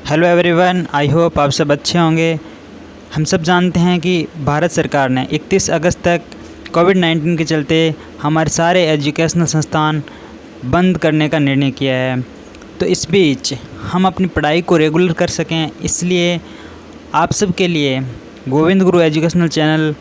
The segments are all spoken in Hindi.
हेलो एवरीवन, आई होप आप सब अच्छे होंगे। हम सब जानते हैं कि भारत सरकार ने 31 अगस्त तक कोविड-19 के चलते हमारे सारे एजुकेशनल संस्थान बंद करने का निर्णय किया है। तो इस बीच हम अपनी पढ़ाई को रेगुलर कर सकें, इसलिए आप सब के लिए Govind Guru educational channel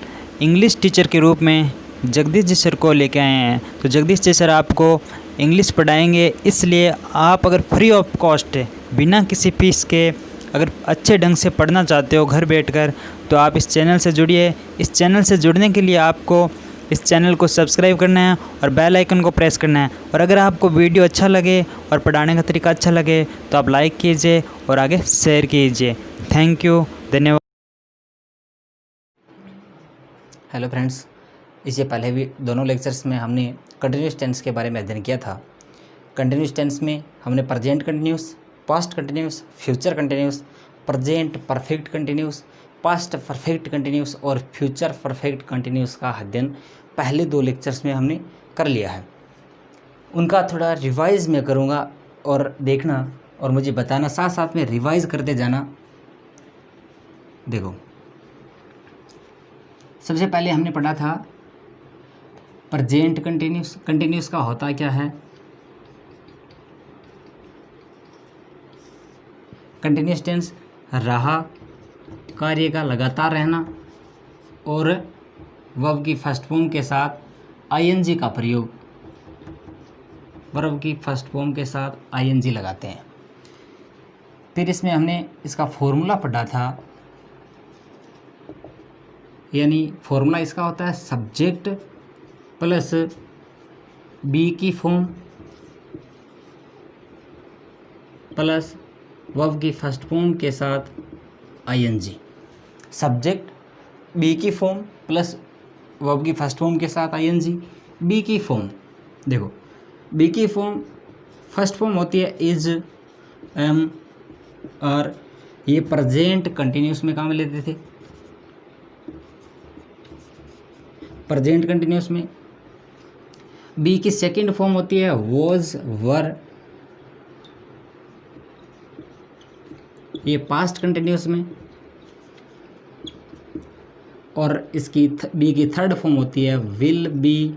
English teacher के रूप में जगदीश जी सर को लेके आए हैं। तो जगदीश जी सर आपको इंग्लिश पढ़ाएंगे, इसलिए आप अगर फ्री ऑफ कॉस्ट बिना किसी फीस के अगर अच्छे ढंग से पढ़ना चाहते हो घर बैठकर, तो आप इस चैनल से जुड़िए। इस चैनल से जुड़ने के लिए आपको इस चैनल को सब्सक्राइब करना है और बेल आइकन को प्रेस करना है। और अगर आपको वीडियो अच्छा लगे और पढ़ाने का तरीका अच्छा लगे तो आप लाइक कीजिए और आगे शेयर कीजिए। थैंक यू, धन्यवाद। हेलो फ्रेंड्स, इससे पहले भी दोनों लेक्चर्स में हमने कंटिन्यूस टेंस के बारे में अध्ययन किया था। कंटिन्यूस टेंस में हमने present continuous, past continuous, future continuous, present perfect continuous, past perfect continuous और फ्यूचर परफेक्ट कंटिन्यूस का अध्ययन पहले दो लेक्चर्स में हमने कर लिया है। उनका थोड़ा रिवाइज मैं करूँगा और देखना और मुझे बताना, साथ साथ में रिवाइज करते जाना। देखो, सबसे पहले हमने पढ़ा था प्रेजेंट कंटिन्यूस। कंटिन्यूस का होता क्या है? कंटिन्यूस टेंस रहा, कार्य का लगातार रहना और वर्ब की फर्स्ट फॉर्म के साथ आईएनजी का प्रयोग। वर्ब की फर्स्ट फॉर्म के साथ आईएनजी लगाते हैं। फिर इसमें हमने इसका फॉर्मूला पढ़ा था, यानी फॉर्मूला इसका होता है सब्जेक्ट प्लस बी की फॉर्म प्लस वर्ब की फर्स्ट फॉर्म के साथ आईएनजी। सब्जेक्ट बी की फॉर्म प्लस वर्ब की फर्स्ट फॉर्म के साथ आईएनजी। बी की फॉर्म देखो, बी की फॉर्म फर्स्ट फॉर्म होती है इज, एम, और ये प्रेजेंट कंटिन्यूस में काम लेते थे। प्रेजेंट कंटिन्यूस में बी की सेकंड फॉर्म होती है वॉज, वर, ये पास्ट कंटिन्यूस में। और इसकी बी की थर्ड फॉर्म होती है विल बी,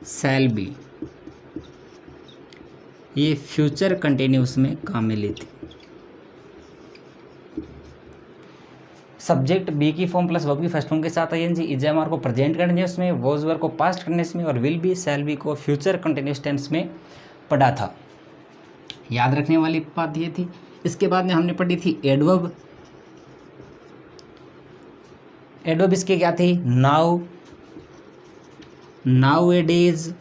शैल बी, ये फ्यूचर कंटिन्यूस में काम में लेती। सब्जेक्ट बी की फॉर्म प्लस वर्ब की फर्स्ट फॉर्म के साथ आईएनजी, इजएमआर को प्रेजेंट कंटिन्यूस में, वॉज वर को पास्ट कंटिन्यूस में और विल बी शैल बी को फ्यूचर कंटिन्यूस टेंस में पढ़ा था। याद रखने वाली बात ये थी। इसके बाद में हमने पढ़ी थी एडवर्ब। एडवर्ब इसके क्या थी? Now, nowadays,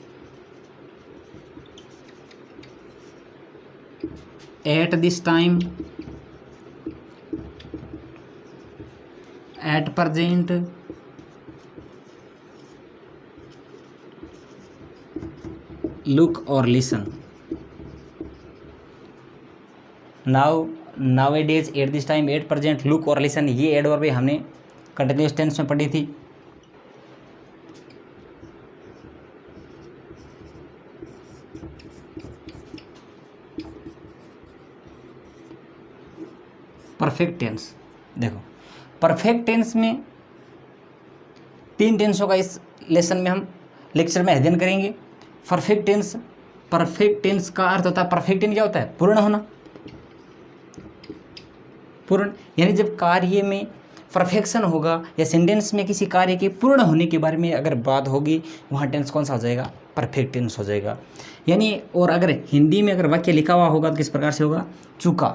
at this time, at present, look और listen. Now, nowadays, at this time, at present, look और लिसन, ये एडवर्ब भी हमने कंटिन्यूस टेंस में पढ़ी थी। परफेक्ट टेंस देखो, परफेक्ट टेंस में तीन टेंसों का इस लेसन में हम लेक्चर में अध्ययन करेंगे। परफेक्ट टेंस, परफेक्ट टेंस का अर्थ होता है, परफेक्ट टेंस क्या होता है? पूर्ण होना। पूर्ण यानी जब कार्य में परफेक्शन होगा या सेंटेंस में किसी कार्य के पूर्ण होने के बारे में अगर बात होगी, वहाँ टेंस कौन सा हो जाएगा? परफेक्ट टेंस हो जाएगा। यानी और अगर हिंदी में अगर वाक्य लिखा हुआ होगा तो किस प्रकार से होगा? चूका।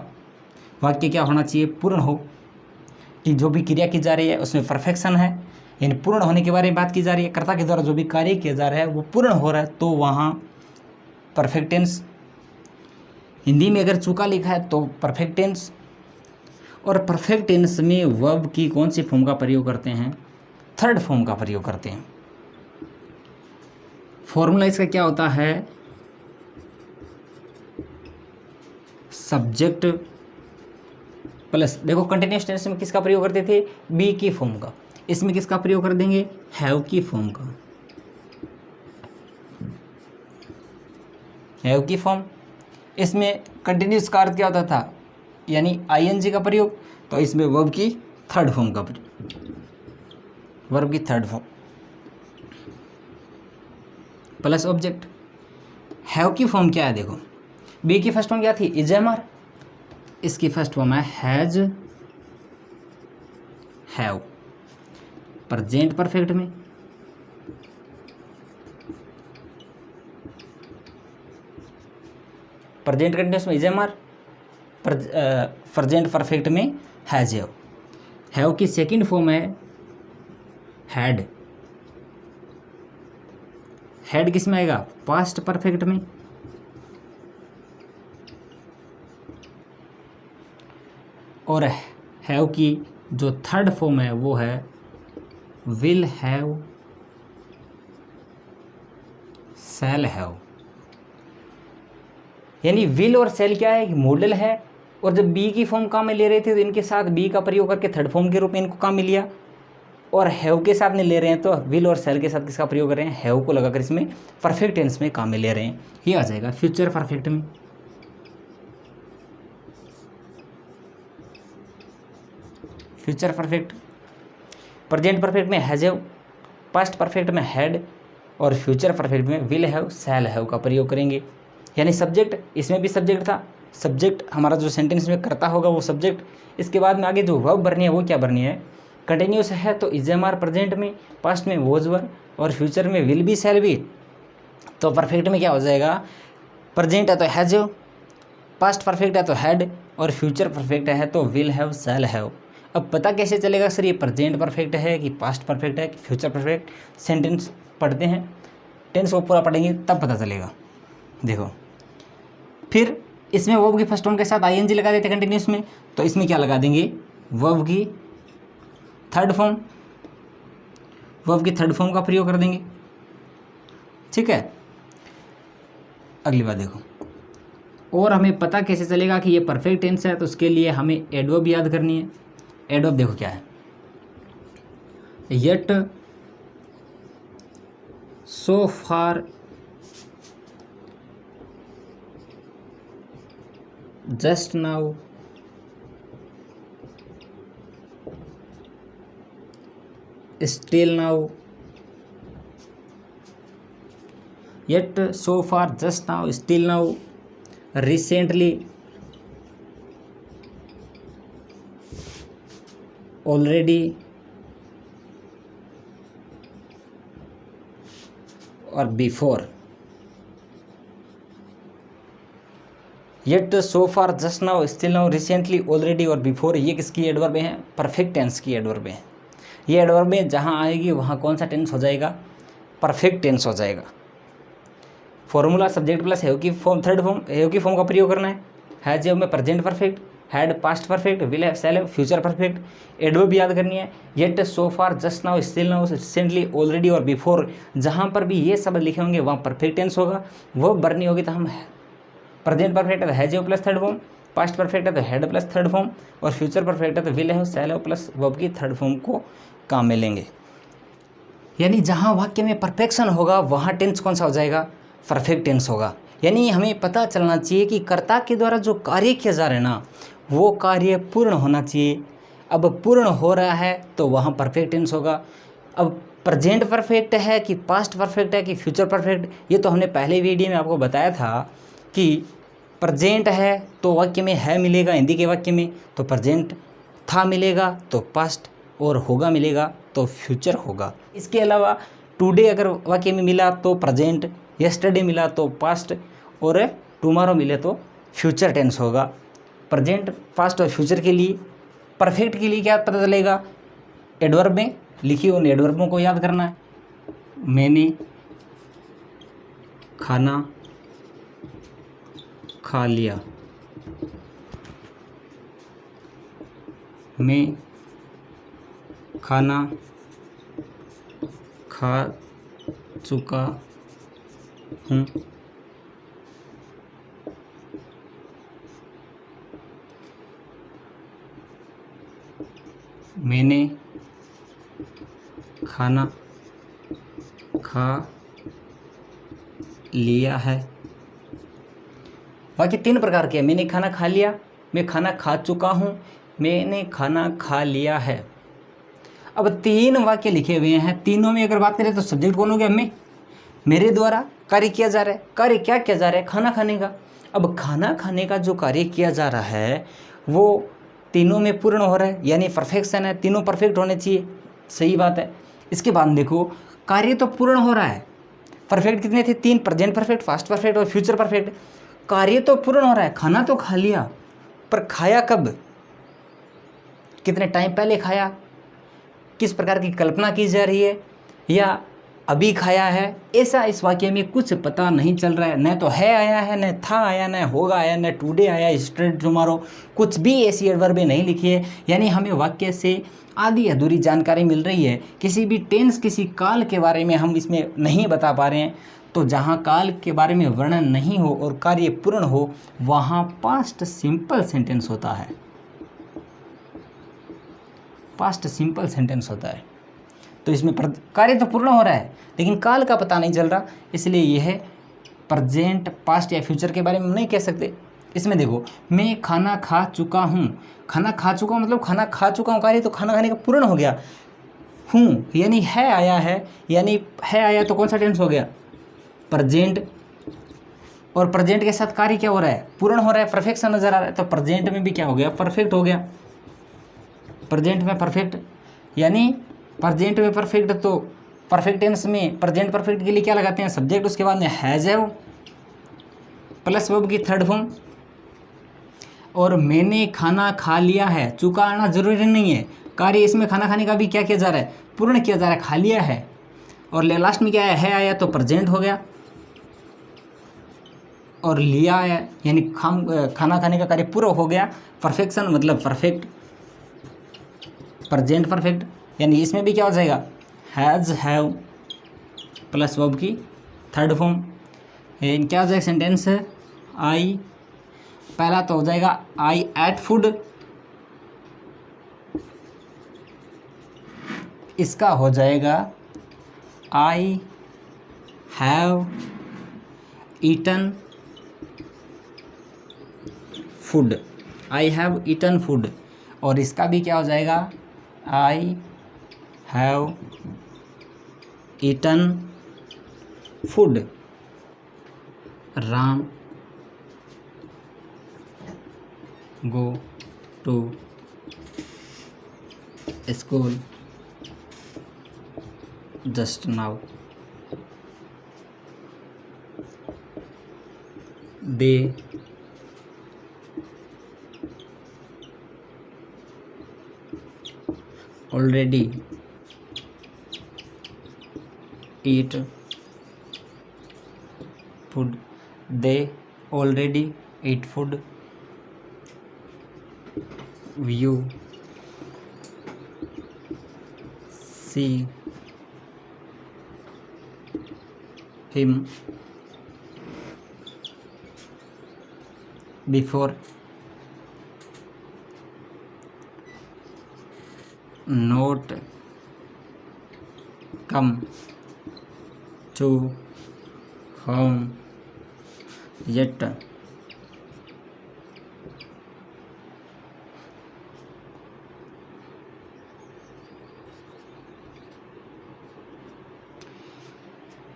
वाक्य क्या होना चाहिए? पूर्ण हो, कि जो भी क्रिया की जा रही है उसमें परफेक्शन है, यानी पूर्ण होने के बारे में बात की जा रही है। कर्ता के द्वारा जो भी कार्य किया जा रहा है वो पूर्ण हो रहा है, तो वहाँ परफेक्ट टेंस। हिंदी में अगर चूका लिखा है तो परफेक्ट टेंस। और परफेक्ट टेंस में वर्ब की कौन सी फॉर्म का प्रयोग करते हैं? थर्ड फॉर्म का प्रयोग करते हैं। फॉर्मूला इसका क्या होता है? सब्जेक्ट प्लस, देखो कंटिन्यूस टेंस में किसका प्रयोग करते थे? बी की फॉर्म का। इसमें किसका प्रयोग कर देंगे? हैव की फॉर्म का। हैव की फॉर्म। इसमें कंटिन्यूस का अर्थ क्या होता था? यानी आईएनजी का प्रयोग, तो इसमें वर्ब की थर्ड फॉर्म का प्रयोग, वर्ब की third form plus object. Have की फॉर्म क्या है देखो, बी की फर्स्ट फॉर्म क्या थी, इज एम आर, इसकी फर्स्ट फॉर्म है हैज हैव। प्रेजेंट परफेक्ट में प्रेजेंट कंटिन्यूअस में is am are, present perfect में हैज हैव। हैव की सेकंड फॉर्म है हैड, हैड किस में आएगा, पास्ट परफेक्ट में। और हैव की जो थर्ड फॉर्म है वो है विल हैव, शैल हैव। यानी विल और शैल क्या है, मॉडल है, और जब बी की फॉर्म काम में ले रहे थे तो इनके साथ बी का प्रयोग करके थर्ड फॉर्म के रूप में इनको काम में लिया, और हैव के साथ में ले रहे हैं तो विल और शैल के साथ किसका प्रयोग कर रहे हैं, हैव को लगाकर इसमें परफेक्ट टेंस में काम में ले रहे हैं। ये आ जाएगा फ्यूचर परफेक्ट में। फ्यूचर परफेक्ट, प्रेजेंट परफेक्ट में हैज हैव, पास्ट परफेक्ट में हैड, और फ्यूचर परफेक्ट में विल हैव शैल हैव का प्रयोग करेंगे। यानी सब्जेक्ट, इसमें भी सब्जेक्ट था, सब्जेक्ट हमारा जो सेंटेंस में करता होगा वो सब्जेक्ट, इसके बाद में आगे जो वर्ब भरनी है वो क्या भरनी है, कंटिन्यूस है तो इज एम आर प्रेजेंट में, पास्ट में वॉज वर, और फ्यूचर में विल बी शैल बी। तो परफेक्ट में क्या हो जाएगा, प्रेजेंट है तो हैज हैव, पास्ट परफेक्ट है तो हैड, और फ्यूचर परफेक्ट है तो विल हैव शैल हैव। अब पता कैसे चलेगा सर ये प्रेजेंट परफेक्ट है कि पास्ट परफेक्ट है कि फ्यूचर परफेक्ट, सेंटेंस पढ़ते हैं, टेंस को पूरा पढ़ेंगे तब पता चलेगा। देखो फिर इसमें वर्ब की फर्स्ट फॉर्म के साथ आईएनजी लगा देते कंटिन्यूस में, तो इसमें क्या लगा देंगे, वर्ब की थर्ड फॉर्म, वर्ब की थर्ड फॉर्म का प्रयोग कर देंगे। ठीक है, अगली बात देखो, और हमें पता कैसे चलेगा कि ये परफेक्ट टेंस है, तो उसके लिए हमें एडवर्ब याद करनी है। एडवर्ब देखो क्या है, yet, so far, just now, still now, yet, so far, just now, still now, recently, already, और before. Yet, so far, just now, still now, recently, already और बिफोर, ये किसकी एडवर्ब हैं, परफेक्ट टेंस की एडवर्ब हैं। ये एडवर्ब में जहाँ आएगी वहाँ कौन सा टेंस हो जाएगा, परफेक्ट टेंस हो जाएगा। फॉर्मूला सब्जेक्ट प्लस हैव की फॉर्म, थर्ड फॉर्म हैव की फॉर्म का प्रयोग करना है। हैज हैव में present perfect, had past perfect, will have shall have future perfect. Adverb याद करनी है, yet, so far, just now, still now, recently, already और बिफोर। जहाँ पर भी ये शब्द लिखे होंगे वहाँ परफेक्ट टेंस होगा। वो भरनी होगी तो हम प्रेजेंट परफेक्ट है तो has have plus third form, past perfect है तो हैड प्लस थर्ड फॉर्म, और फ्यूचर परफेक्ट है तो will have shall have plus verb की थर्ड फॉर्म को काम में लेंगे। यानी जहाँ वाक्य में परफेक्शन होगा वहाँ टेंस कौन सा हो जाएगा, परफेक्ट टेंस होगा। यानी हमें पता चलना चाहिए कि कर्ता के द्वारा जो कार्य किया जा रहा है ना, वो कार्य पूर्ण होना चाहिए। अब पूर्ण हो रहा है तो वहाँ परफेक्ट टेंस होगा। अब प्रेजेंट परफेक्ट है कि पास्ट परफेक्ट है कि फ्यूचर परफेक्ट, ये तो हमने पहले वीडियो में आपको बताया था कि प्रेजेंट है तो वाक्य में है मिलेगा, हिंदी के वाक्य में तो प्रेजेंट था मिलेगा तो पास्ट, और होगा मिलेगा तो फ्यूचर होगा। इसके अलावा टुडे अगर वाक्य में मिला तो प्रेजेंट, यस्टरडे मिला तो पास्ट, और टुमारो मिले तो फ्यूचर टेंस होगा। प्रेजेंट, पास्ट और फ्यूचर के लिए, परफेक्ट के लिए क्या पता चलेगा, एडवर्ब में लिखी उन एडवर्बों को याद करना है। मैंने खाना खा लिया, मैं खाना खा चुका हूँ, मैंने खाना खा लिया है। बाकी तीन प्रकार के हैं, मैंने खाना खा लिया, मैं खाना खा चुका हूँ, मैंने खाना खा लिया है। अब 3 वाक्य लिखे हुए हैं, तीनों में अगर बात करें तो सब्जेक्ट कौन हो गया? मैं। मेरे द्वारा कार्य किया जा रहा है। कार्य क्या किया जा रहा है? खाना खाने का। अब खाना खाने का जो कार्य किया जा रहा है वो तीनों में पूर्ण हो रहा है, यानी परफेक्शन है, तीनों परफेक्ट होने चाहिए। सही बात है। इसके बाद देखो, कार्य तो पूर्ण हो रहा है। परफेक्ट कितने थे? 3, प्रेजेंट परफेक्ट, पास्ट परफेक्ट और फ्यूचर परफेक्ट। कार्य तो पूर्ण हो रहा है, खाना तो खा लिया, पर खाया कब? कितने टाइम पहले खाया? किस प्रकार की कल्पना की जा रही है? या अभी खाया है? ऐसा इस वाक्य में कुछ पता नहीं चल रहा है। न तो है आया है, न था आया, न होगा आया, न टुडे आया, स्टडी टुमारो, कुछ भी ऐसी एडवर्ब नहीं लिखी है। यानी हमें वाक्य से आधी अधूरी जानकारी मिल रही है। किसी भी टेंस, किसी काल के बारे में हम इसमें नहीं बता पा रहे हैं। तो जहाँ काल के बारे में वर्णन नहीं हो और कार्य पूर्ण हो, वहाँ पास्ट सिंपल सेंटेंस होता है। पास्ट सिंपल सेंटेंस होता है। तो इसमें कार्य तो पूर्ण हो रहा है लेकिन काल का पता नहीं चल रहा, इसलिए यह प्रेजेंट, पास्ट या फ्यूचर के बारे में नहीं कह सकते। इसमें देखो, मैं खाना खा चुका हूँ। खाना खा चुका हूँ मतलब खाना खा चुका हूँ, कार्य तो खाना खाने का पूर्ण हो गया। हूँ यानी है आया है, यानी है आया तो कौन सा टेंस हो गया? प्रेजेंट। और प्रेजेंट के साथ कार्य क्या हो रहा है? पूर्ण हो रहा है, परफेक्शन नजर आ रहा है। तो प्रेजेंट में भी क्या हो गया? परफेक्ट हो गया। प्रेजेंट में परफेक्ट, यानी प्रेजेंट में परफेक्ट, तो परफेक्ट टेंस में प्रेजेंट परफेक्ट के लिए क्या लगाते हैं? सब्जेक्ट, उसके बाद में हैज हैव प्लस वर्ब की थर्ड फॉर्म। और मैंने खाना खा लिया है, चुका आना जरूरी नहीं है। कार्य इसमें खाना खाने का भी क्या किया जा रहा है? पूर्ण किया जा रहा है, खा लिया है। और लास्ट में क्या है आया, तो प्रेजेंट हो गया। और लिया आया, यानी खाना खाने का कार्य पूरा हो गया। परफेक्शन मतलब परफेक्ट, प्रेजेंट परफेक्ट, यानी इसमें भी क्या हो जाएगा? हैज़ हैव प्लस वर्ब की थर्ड फॉर्म। क्या हो जाएगा सेंटेंस? आई, पहला तो हो जाएगा आई एट फूड, इसका हो जाएगा I have eaten food. I have eaten food. और इसका भी क्या हो जाएगा? I have eaten food. Ram go to school just now. They already eat food. They already eat food. You see him before not come to home yet.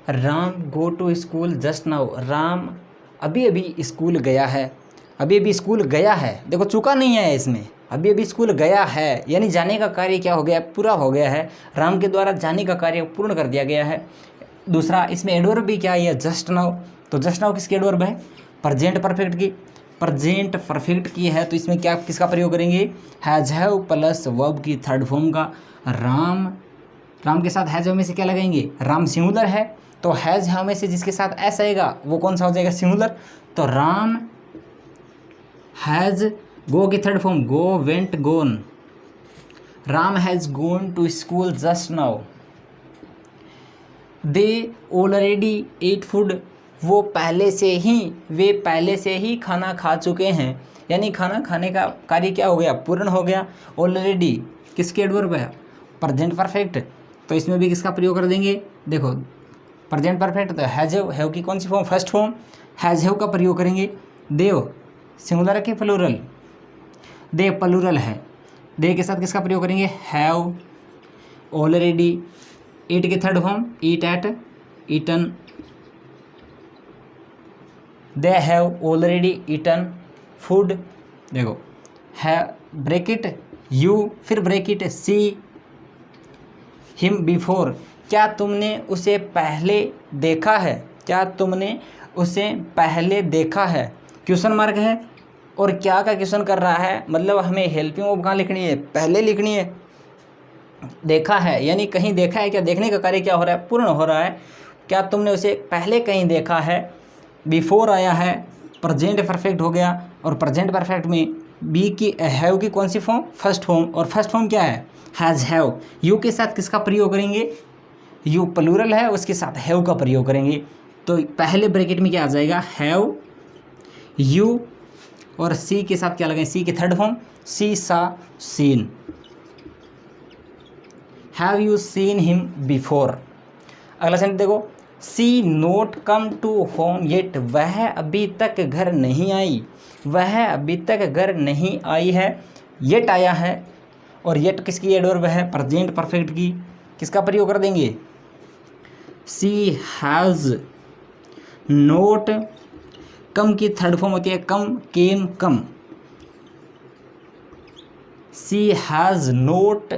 Ram go to school just now. Ram अभी अभी स्कूल गया है। अभी अभी स्कूल गया है, देखो चुका नहीं है इसमें, अभी अभी स्कूल गया है, यानी जाने का कार्य क्या हो गया? पूरा हो गया है। राम के द्वारा जाने का कार्य पूर्ण कर दिया गया है। दूसरा, इसमें एडवर्ब भी क्या है? Just now. तो जस्ट नाउ किसकी एडवर्ब है? प्रेजेंट परफेक्ट की। प्रेजेंट परफेक्ट की है तो इसमें क्या किसका प्रयोग करेंगे? हैज़ हैव प्लस वर्ब की थर्ड फॉर्म का। राम, राम के साथ हैज़ हैव में से क्या लगाएंगे? राम सिंगुलर है तो हैज़ हैव में से जिसके साथ एस आएगा वो कौन सा हो जाएगा? सिंगुलर। तो राम हैज़, गो की third form go, went, gone. Ram has gone to school just now. They already ate food, वे पहले से ही खाना खा चुके हैं। यानी खाना खाने का कार्य क्या हो गया? पूर्ण हो गया। ऑलरेडी किसके एडवर्ब है? Present perfect. तो इसमें भी किसका प्रयोग कर देंगे? देखो प्रेजेंट परफेक्ट तो हैव की कौन सी फॉर्म? फर्स्ट फॉर्म हैज़ हैव का प्रयोग करेंगे। देव सिंगुलर के प्लूरल? दे प्लूरल है, दे के साथ किसका प्रयोग करेंगे, हैव, ऑलरेडी, ईट की third form eat ate, eaten, they have already eaten food, देखो है ब्रैकेट यू, फिर ब्रैकेट सी हिम बिफोर, क्या तुमने उसे पहले देखा है, क्या तुमने उसे पहले देखा है, क्वेश्चन मार्क है और क्या का क्वेश्चन कर रहा है, मतलब हमें हेल्पिंग वर्ब कहाँ लिखनी है, पहले लिखनी है। देखा है यानी कहीं देखा है, क्या देखने का कार्य क्या हो रहा है, पूर्ण हो रहा है, क्या तुमने उसे पहले कहीं देखा है। बिफोर आया है, प्रेजेंट परफेक्ट हो गया, और प्रेजेंट परफेक्ट में बी की हैव की कौन सी फॉर्म, फर्स्ट फॉर्म, और फर्स्ट फॉर्म क्या है, हैज़ हैव। यू के साथ किसका प्रयोग करेंगे, यू प्लूरल है उसके साथ हैव का प्रयोग करेंगे, तो पहले ब्रैकेट में क्या आ जाएगा, हैव यू, और सी के साथ क्या लगाएं, सी की third form see saw seen, have you seen him before. अगला सेंटेंस देखो, she not come to home yet, वह अभी तक घर नहीं आई, वह अभी तक घर नहीं आई है, येट आया है, और येट किसकी एडवर्ब है, प्रेजेंट परफेक्ट की, किसका प्रयोग कर देंगे, सी हैज़ नोट, कम की थर्ड फॉर्म होती है come, came come, she has not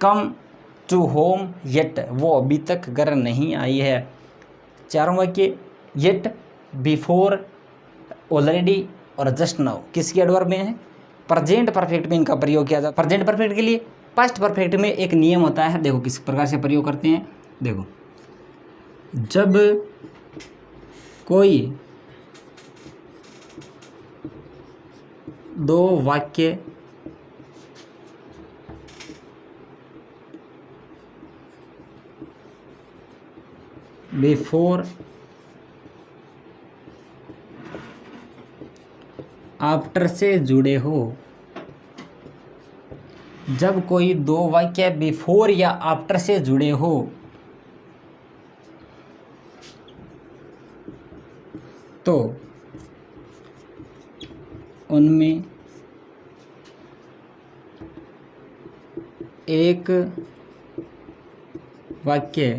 come to home yet, वो अभी तक घर नहीं आई है। चारों वाक्य येट, बिफोर, ऑलरेडी और जस्ट नाउ किसकी एडवर्ब में है, प्रेजेंट परफेक्ट में इनका प्रयोग किया जाता है। प्रेजेंट परफेक्ट के लिए पास्ट परफेक्ट में एक नियम होता है, देखो किस प्रकार से प्रयोग करते हैं, देखो जब कोई दो वाक्य बिफोर आफ्टर से जुड़े हो, जब कोई दो वाक्य बिफोर या आफ्टर से जुड़े हो तो उनमें एक वाक्य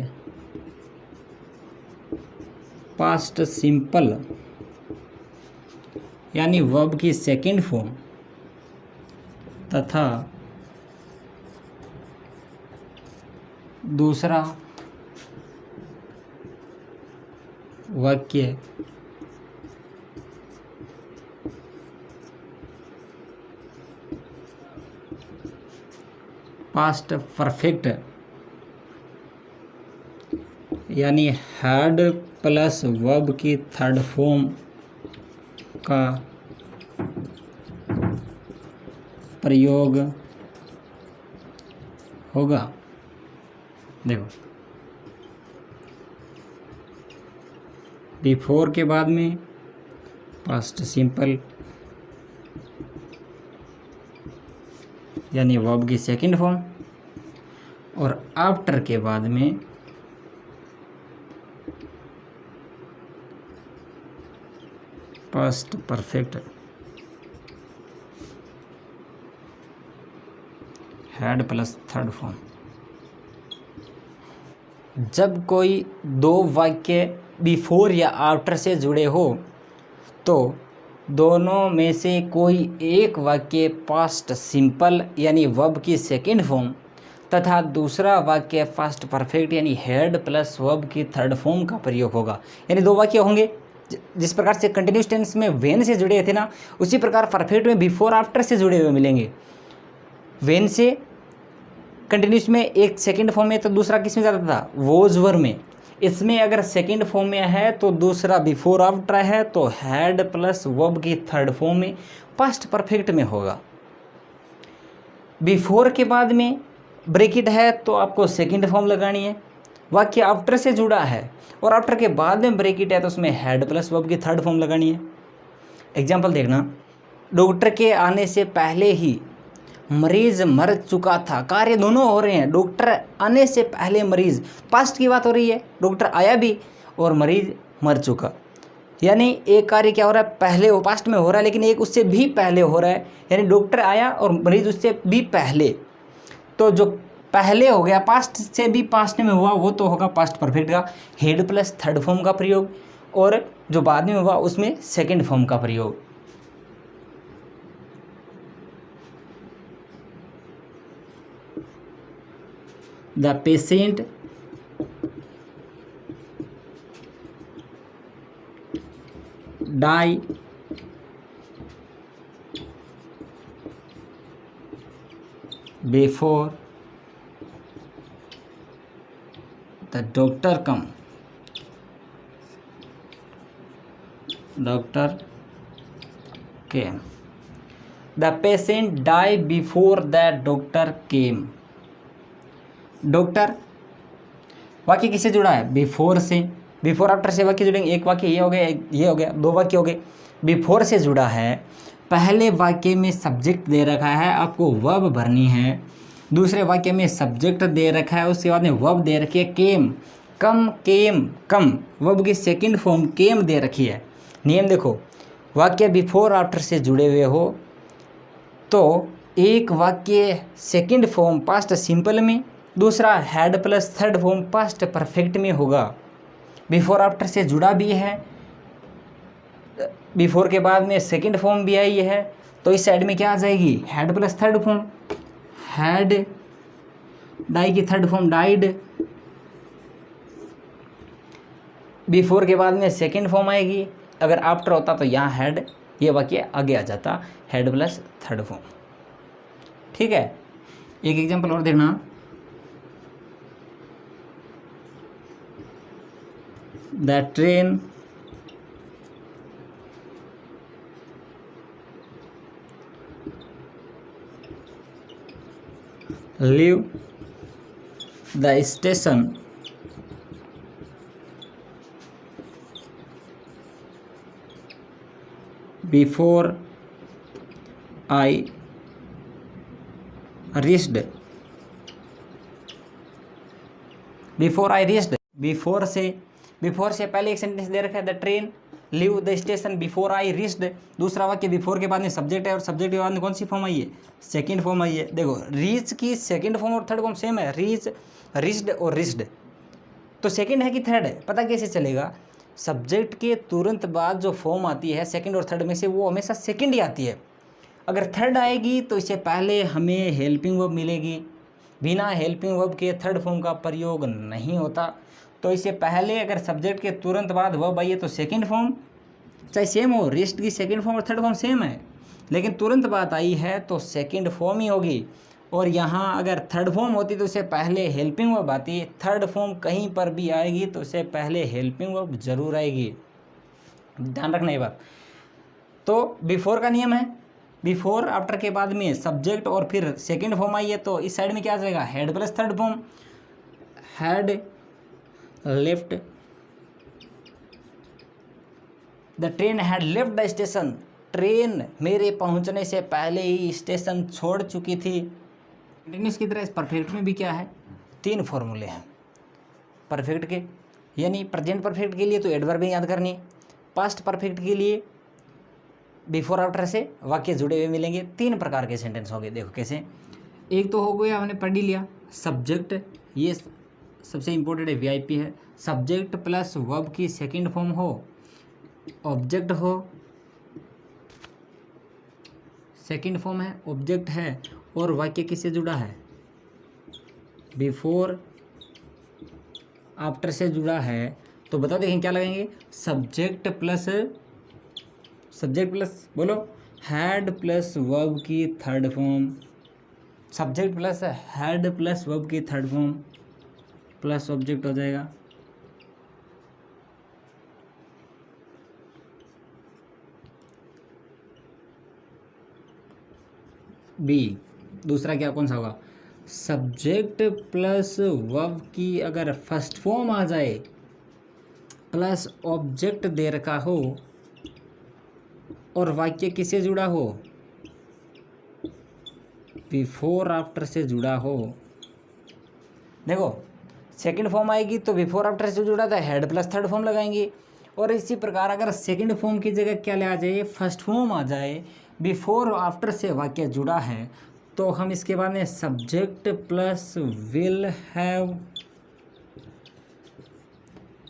पास्ट सिंपल यानी वर्ब की सेकंड फॉर्म तथा दूसरा वाक्य पास्ट परफेक्ट यानी हैड प्लस वर्ब की थर्ड फॉर्म का प्रयोग होगा। देखो बिफोर के बाद में पास्ट सिंपल यानी वर्ब की सेकंड फॉर्म, और आफ्टर के बाद में past perfect had plus third form. जब कोई दो वाक्य बिफोर या आफ्टर से जुड़े हो तो दोनों में से कोई एक वाक्य पास्ट सिंपल यानी वर्ब की सेकंड फॉर्म तथा दूसरा वाक्य पास्ट परफेक्ट यानी हैड प्लस वर्ब की थर्ड फॉर्म का प्रयोग होगा। यानी दो वाक्य होंगे, जिस प्रकार से कंटिन्यूस टेंस में वेन से जुड़े थे ना, उसी प्रकार परफेक्ट में बिफोर आफ्टर से जुड़े हुए मिलेंगे। वेन से कंटिन्यूस में एक सेकंड फॉर्म में तो दूसरा किस में जाता था, वोज वर में। इसमें अगर सेकंड फॉर्म में है तो दूसरा बिफोर आफ्टर है तो हैड प्लस वर्ब की थर्ड फॉर्म में पास्ट परफेक्ट में होगा। बिफोर के बाद में ब्रैकेट है तो आपको सेकंड फॉर्म लगानी है। वाक्य आफ्टर से जुड़ा है और आफ्टर के बाद में ब्रैकेट है तो उसमें हैड प्लस वर्ब की थर्ड फॉर्म लगानी है। एग्जाम्पल देखना, डॉक्टर के आने से पहले ही मरीज मर चुका था। कार्य दोनों हो रहे हैं, डॉक्टर आने से पहले मरीज, पास्ट की बात हो रही है, डॉक्टर आया भी और मरीज मर चुका। यानी एक कार्य क्या हो रहा है, पहले हो पास्ट में हो रहा है, लेकिन एक उससे भी पहले हो रहा है। यानी डॉक्टर आया और मरीज उससे भी पहले, तो जो पहले हो गया पास्ट से भी पास्ट में हुआ वो तो होगा पास्ट परफेक्ट का हेड प्लस थर्ड फॉर्म का प्रयोग, और जो बाद में हुआ उसमें सेकंड फॉर्म का प्रयोग। The patient die before the doctor come, doctor came. The patient die before the doctor came. Doctor वाक्य किससे जुड़ा है, बिफोर से। बिफोर आफ्टर से वाक्य जुड़ेंगे, एक वाक्य ये हो गया, ये हो गया, दो वाक्य हो गए। बिफोर से जुड़ा है, पहले वाक्य में सब्जेक्ट दे रखा है, आपको वर्ब भरनी है। दूसरे वाक्य में सब्जेक्ट दे रखा है, उसके बाद में वर्ब दे रखी है केम, कम, केम, कम। वर्ब की सेकंड फॉर्म केम दे रखी है। नियम देखो, वाक्य बिफोर आफ्टर से जुड़े हुए हो तो एक वाक्य सेकंड फॉर्म पास्ट सिंपल में, दूसरा had plus third form past perfect में होगा। बिफोर आफ्टर से जुड़ा भी है, बिफोर के बाद में सेकंड फॉर्म भी आई है, तो इस साइड में क्या आ जाएगी, had plus third form, had, die की थर्ड फॉर्म डाइड। बिफोर के बाद में सेकंड फॉर्म आएगी, अगर आफ्टर होता तो यहाँ हैड, ये वाक्य आगे आ जाता, हैड प्लस थर्ड फॉर्म। ठीक है, एक एग्जांपल और देखना। The train leave the station before I reached। Before I reached, before से पहले एक सेंटेंस दे रखा है, the train leave the station before I reached. दूसरा वाक्य बिफोर के बाद में सब्जेक्ट है, और सब्जेक्ट के बाद में कौन सी फॉर्म आई है, सेकंड फॉर्म आई है। देखो रीच की सेकंड फॉर्म और थर्ड फॉर्म सेम है, रीच, रीच्ड और रीच्ड। तो सेकंड है कि थर्ड है, पता कैसे चलेगा, सब्जेक्ट के तुरंत बाद जो फॉर्म आती है सेकंड और थर्ड में से, वो हमेशा सेकंड ही आती है। अगर थर्ड आएगी तो इससे पहले हमें हेल्पिंग वर्ब मिलेगी, बिना हेल्पिंग वर्ब के थर्ड फॉर्म का प्रयोग नहीं होता। तो इससे पहले अगर सब्जेक्ट के तुरंत बाद वर्ब आई है तो सेकंड फॉर्म, चाहे सेम हो, रेस्ट की सेकंड फॉर्म और थर्ड फॉर्म सेम है, लेकिन तुरंत बाद आई है तो सेकंड फॉर्म ही होगी। और यहाँ अगर थर्ड फॉर्म होती तो उससे पहले हेल्पिंग वर्ब आती, थर्ड फॉर्म कहीं पर भी आएगी तो उससे पहले हेल्पिंग वर्ब जरूर आएगी, ध्यान रखना ये बात। तो बिफोर का नियम है, बिफोर आफ्टर के बाद में सब्जेक्ट और फिर सेकंड फॉर्म आई है, तो इस साइड में क्या आ जाएगा, had plus third form, had left the train, had left the station, train मेरे पहुंचने से पहले ही स्टेशन छोड़ चुकी थी। कंटिन्यूस की तरह इस परफेक्ट में भी क्या है, तीन फॉर्मूले हैं परफेक्ट के। यानी प्रेजेंट परफेक्ट के लिए तो एडवर्ब याद करनी है, पास्ट परफेक्ट के लिए बिफोर आफ्टर से वाक्य जुड़े हुए मिलेंगे। तीन प्रकार के सेंटेंस होंगे, देखो कैसे। एक तो हो गया, हमने पढ़ ही लिया, सब्जेक्ट, ये सबसे इम्पोर्टेंट है, वीआईपी है। सब्जेक्ट प्लस वर्ब की सेकंड फॉर्म हो, ऑब्जेक्ट हो, सेकंड फॉर्म है, ऑब्जेक्ट है, और वाक्य किससे जुड़ा है, बिफोर आफ्टर से जुड़ा है। तो बताओ देखें क्या लगाएंगे, सब्जेक्ट प्लस बोलो, हैड प्लस वर्ब की third form, subject plus had plus verb की थर्ड फॉर्म प्लस ऑब्जेक्ट हो जाएगा। बी दूसरा क्या कौन सा होगा, सब्जेक्ट प्लस वर्ब की अगर फर्स्ट फॉर्म आ जाए प्लस ऑब्जेक्ट दे रखा हो और वाक्य किससे जुड़ा हो, बिफोर आफ्टर से जुड़ा हो। देखो सेकंड फॉर्म आएगी तो बिफोर आफ्टर से जुड़ा था, हेड प्लस थर्ड फॉर्म लगाएंगे, और इसी प्रकार अगर सेकंड फॉर्म की जगह क्या ले आ जाए, फर्स्ट फॉर्म आ जाए, बिफोर और आफ्टर से वाक्य जुड़ा है, तो हम इसके बाद में सब्जेक्ट प्लस विल हैव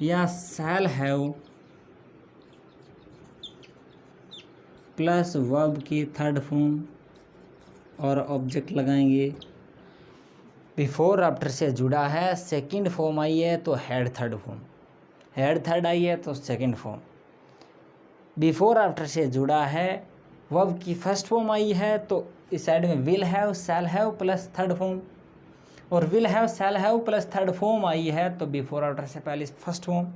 या शैल हैव प्लस वर्ब की थर्ड फॉर्म और ऑब्जेक्ट लगाएंगे। बिफोर आफ्टर से जुड़ा है, सेकंड फॉर्म आई है तो had third form, had third आई है तो सेकंड फॉर्म। बिफोर आफ्टर से जुड़ा है, वर्ब की फर्स्ट फॉर्म आई है तो इस साइड में will have shall have plus third form, और will have shall have plus third form आई है तो बिफोर आफ्टर से पहले फर्स्ट फॉर्म।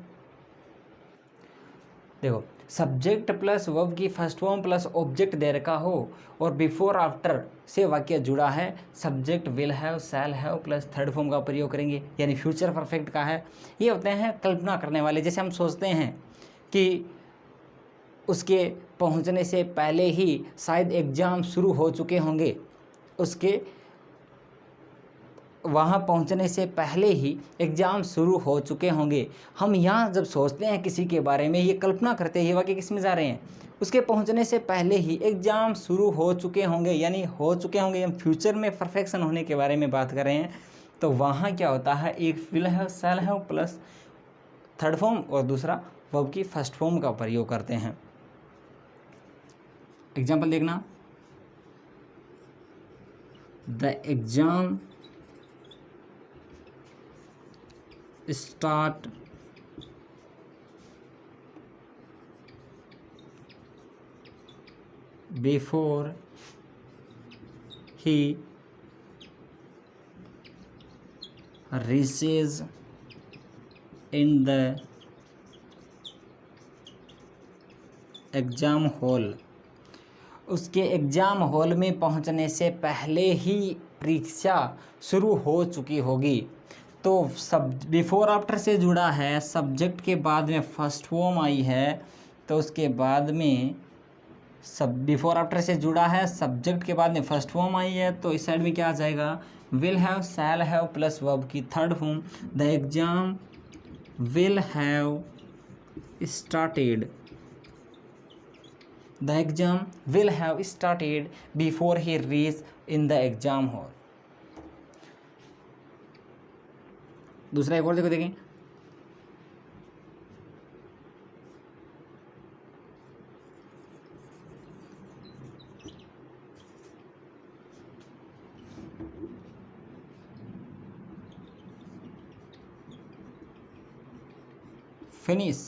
देखो, सब्जेक्ट प्लस वर्ब की फर्स्ट फॉर्म प्लस ऑब्जेक्ट दे रखा हो और बिफोर आफ्टर से वाक्य जुड़ा है, subject will have shall have plus third form का प्रयोग करेंगे, यानी फ्यूचर परफेक्ट का है। ये होते हैं कल्पना करने वाले। जैसे हम सोचते हैं कि उसके पहुंचने से पहले ही शायद एग्ज़ाम शुरू हो चुके होंगे, उसके वहाँ पहुँचने से पहले ही एग्ज़ाम शुरू हो चुके होंगे। हम यहाँ जब सोचते हैं किसी के बारे में, ये कल्पना करते हैं, ये वाक्य किस में जा रहे हैं, उसके पहुँचने से पहले ही एग्ज़ाम शुरू हो चुके होंगे, यानी हो चुके होंगे। हम फ्यूचर में परफेक्शन होने के बारे में बात कर रहे हैं, तो वहाँ क्या होता है, एक will have shall have plus third form और दूसरा वर्ब की फर्स्ट फॉर्म का प्रयोग करते हैं। एग्जाम्पल देखना, the exam start before he reaches in the exam hall. उसके एग्ज़ाम हॉल में पहुंचने से पहले ही परीक्षा शुरू हो चुकी होगी। तो सब बिफोर आफ्टर से जुड़ा है, सब्जेक्ट के बाद में फर्स्ट फॉर्म आई है, तो उसके बाद में सब बिफोर आफ्टर से जुड़ा है, सब्जेक्ट के बाद में फर्स्ट फॉर्म आई है, तो इस साइड में क्या आ जाएगा, will have shall have plus verb की third form. The exam will have started, the exam will have started before he reach in the exam hall. दूसरा एक और देखो, देखें, finish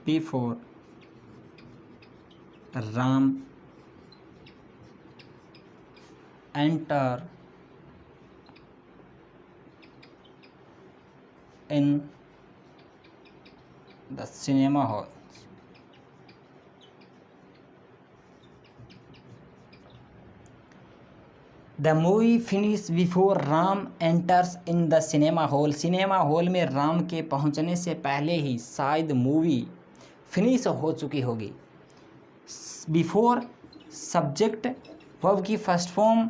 before Ram enter in the cinema hall। The movie finished before Ram enters in the cinema hall। Cinema hall में राम के पहुंचने से पहले ही शायद मूवी फिनिश हो चुकी होगी। बिफोर सब्जेक्ट वर्ब की फर्स्ट फॉर्म,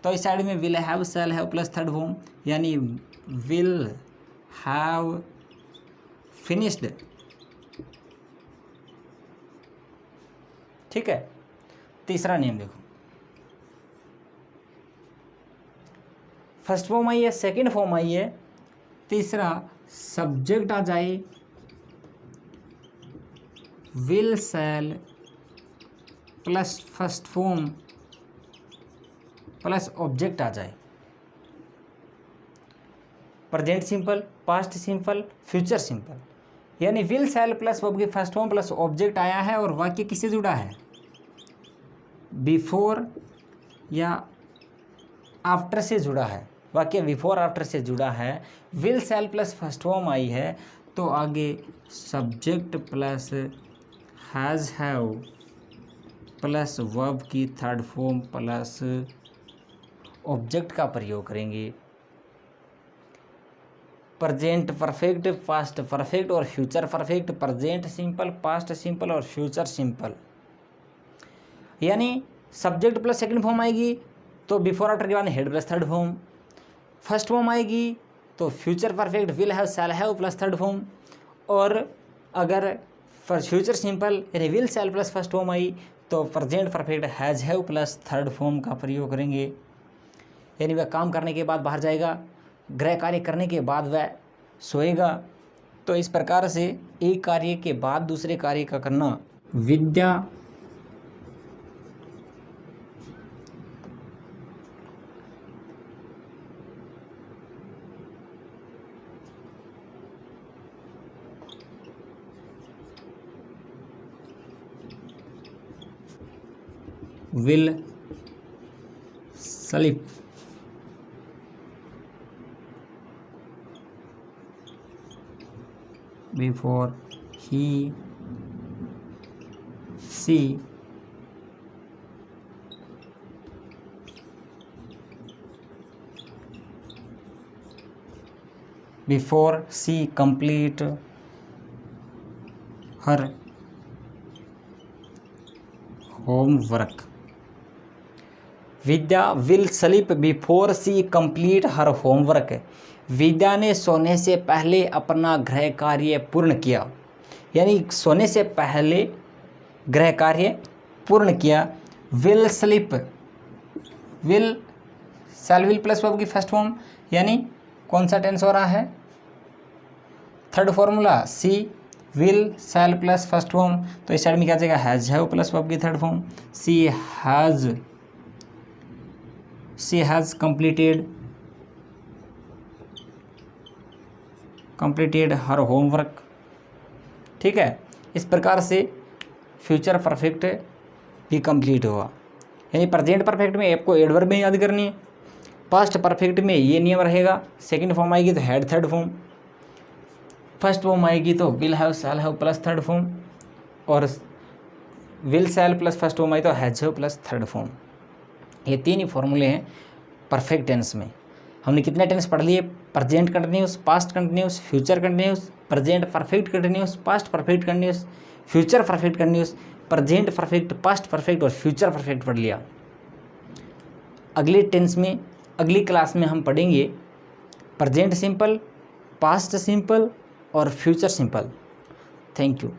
तो इस साइड में will have shall have plus third form, यानी विल हैव फिनिश्ड। ठीक है। तीसरा नियम देखो, फर्स्ट फॉर्म आई है, सेकंड फॉर्म आई है, तीसरा सब्जेक्ट आ जाए will shall plus first form plus object आ जाए। Present simple, past simple, future simple, यानी विल शैल प्लस वर्ब की फर्स्ट फॉर्म प्लस ऑब्जेक्ट आया है और वाक्य किससे जुड़ा है, बिफोर या आफ्टर से जुड़ा है। वाक्य बिफोर आफ्टर से जुड़ा है, will shall plus first form आई है, तो आगे subject plus has have plus verb की थर्ड फॉर्म प्लस ऑब्जेक्ट का प्रयोग करेंगे। प्रेजेंट परफेक्ट, पास्ट परफेक्ट और future perfect, present simple, past simple और फ्यूचर सिंपल। यानी सब्जेक्ट प्लस सेकंड फॉर्म आएगी तो बिफोर आफ्टर के बाद had plus third form, first form आएगी तो future perfect will have, shall have plus third form. और अगर फॉर फ्यूचर सिंपल यानी will shall plus first form आई तो present perfect has have plus third form का प्रयोग करेंगे। यानी वह काम करने के बाद बाहर जाएगा, गृह कार्य करने के बाद वह सोएगा। तो इस प्रकार से एक कार्य के बाद दूसरे कार्य का करना Vidya will sleep before he she complete her homework। Vidya will sleep before she complete her homework. Vidya ने सोने से पहले अपना गृह कार्य पूर्ण किया, यानी सोने से पहले गृह कार्य पूर्ण किया। Will sleep, will shall will plus verb की फर्स्ट फॉर्म, यानी कौन सा टेंस हो रहा है, third formula see will shall plus first form. तो इस साइड में क्या जाएगा, हैज हैव प्लस वर्ब की third form. She has completed her homework. ठीक है, इस प्रकार से फ्यूचर परफेक्ट भी कंप्लीट हुआ। यानी प्रेजेंट परफेक्ट में आपको एडवर्ब में याद करनी है, पास्ट परफेक्ट में ये नियम रहेगा, सेकंड फॉर्म आएगी तो had third form, first form आएगी तो will have shall have plus third form, और will shall plus first form आई तो has have plus third form. ये तीन ही फॉर्मूले हैं परफेक्ट टेंस में। हमने कितने टेंस पढ़ लिए, present continuous, past continuous, future continuous, present perfect continuous, past perfect continuous, future perfect continuous, present perfect, past perfect और फ्यूचर परफेक्ट पढ़ लिया। अगले टेंस में अगली क्लास में हम पढ़ेंगे प्रेजेंट सिंपल, पास्ट सिंपल और future simple. Thank you.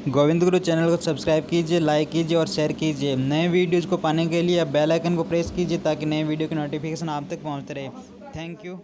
Govind Guru channel को सब्सक्राइब कीजिए, लाइक कीजिए और शेयर कीजिए। नए वीडियोज़ को पाने के लिए आप बेल आइकन को प्रेस कीजिए ताकि नए वीडियो की नोटिफिकेशन आप तक पहुंचते रहे। Thank you.